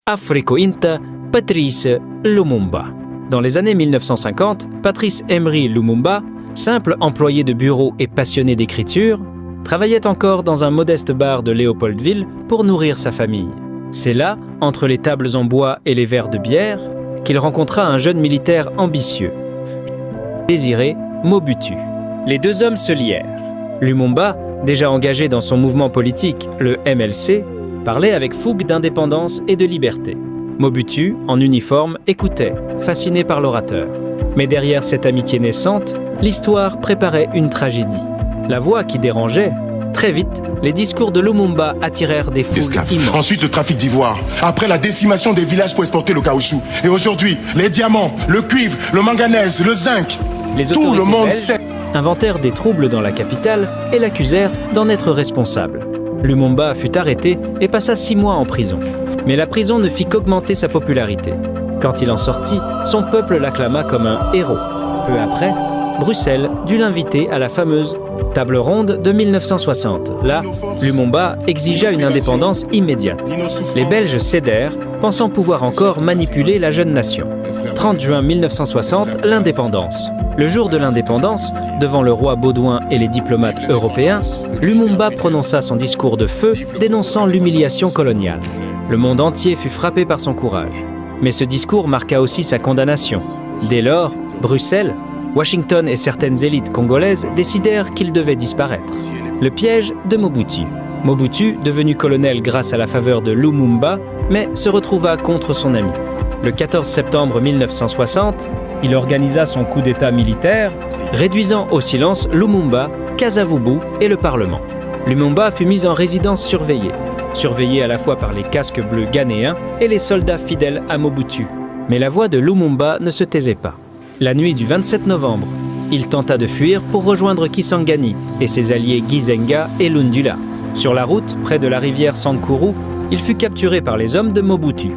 Afrique Inter, Patrice Lumumba. Dans les années 1950, Patrice Emery Lumumba, simple employé de bureau et passionné d'écriture, travaillait encore dans un modeste bar de Léopoldville pour nourrir sa famille. C'est là, entre les tables en bois et les verres de bière, qu'il rencontra un jeune militaire ambitieux, désiré Mobutu. Les deux hommes se lièrent. Lumumba, déjà engagé dans son mouvement politique, le MLC, parlait avec fougue d'indépendance et de liberté. Mobutu, en uniforme, écoutait, fasciné par l'orateur. Mais derrière cette amitié naissante, l'histoire préparait une tragédie. La voix qui dérangeait, très vite, les discours de Lumumba attirèrent des foules immenses. Ensuite, le trafic d'ivoire. Après la décimation des villages pour exporter le caoutchouc. Et aujourd'hui, les diamants, le cuivre, le manganèse, le zinc. Tout le monde sait. Inventèrent des troubles dans la capitale et l'accusèrent d'en être responsable. Lumumba fut arrêté et passa 6 mois en prison. Mais la prison ne fit qu'augmenter sa popularité. Quand il en sortit, son peuple l'acclama comme un héros. Peu après, Bruxelles dut l'inviter à la fameuse table ronde de 1960. Là, Lumumba exigea une indépendance immédiate. Les Belges cédèrent, pensant pouvoir encore manipuler la jeune nation. 30 juin 1960, l'indépendance. Le jour de l'indépendance, devant le roi Baudouin et les diplomates européens, Lumumba prononça son discours de feu dénonçant l'humiliation coloniale. Le monde entier fut frappé par son courage. Mais ce discours marqua aussi sa condamnation. Dès lors, Bruxelles, Washington et certaines élites congolaises décidèrent qu'il devait disparaître. Le piège de Mobutu. Mobutu, devenu colonel grâce à la faveur de Lumumba, mais se retrouva contre son ami. Le 14 septembre 1960, il organisa son coup d'État militaire, réduisant au silence Lumumba, Kasavubu et le Parlement. Lumumba fut mis en résidence surveillé à la fois par les casques bleus ghanéens et les soldats fidèles à Mobutu. Mais la voix de Lumumba ne se taisait pas. La nuit du 27 novembre, il tenta de fuir pour rejoindre Kisangani et ses alliés Gizenga et Lundula. Sur la route, près de la rivière Sankuru, il fut capturé par les hommes de Mobutu.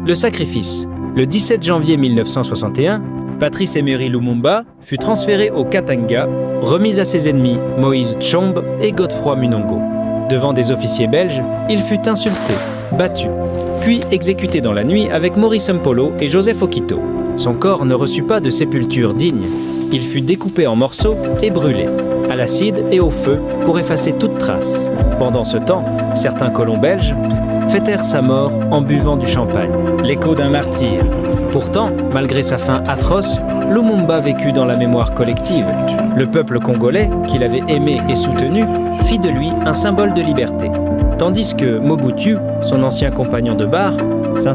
Le sacrifice. Le 17 janvier 1961, Patrice Emery Lumumba fut transféré au Katanga, remis à ses ennemis Moïse Tshombe et Godefroy Munongo. Devant des officiers belges, il fut insulté, battu, puis exécuté dans la nuit avec Maurice Mpolo et Joseph Okito. Son corps ne reçut pas de sépulture digne. Il fut découpé en morceaux et brûlé, à l'acide et au feu pour effacer toute trace. Pendant ce temps, certains colons belges fêtèrent sa mort en buvant du champagne, l'écho d'un martyr. Pourtant, malgré sa fin atroce, Lumumba vécut dans la mémoire collective. Le peuple congolais, qu'il avait aimé et soutenu, fit de lui un symbole de liberté. Tandis que Mobutu, son ancien compagnon de bar, s'installa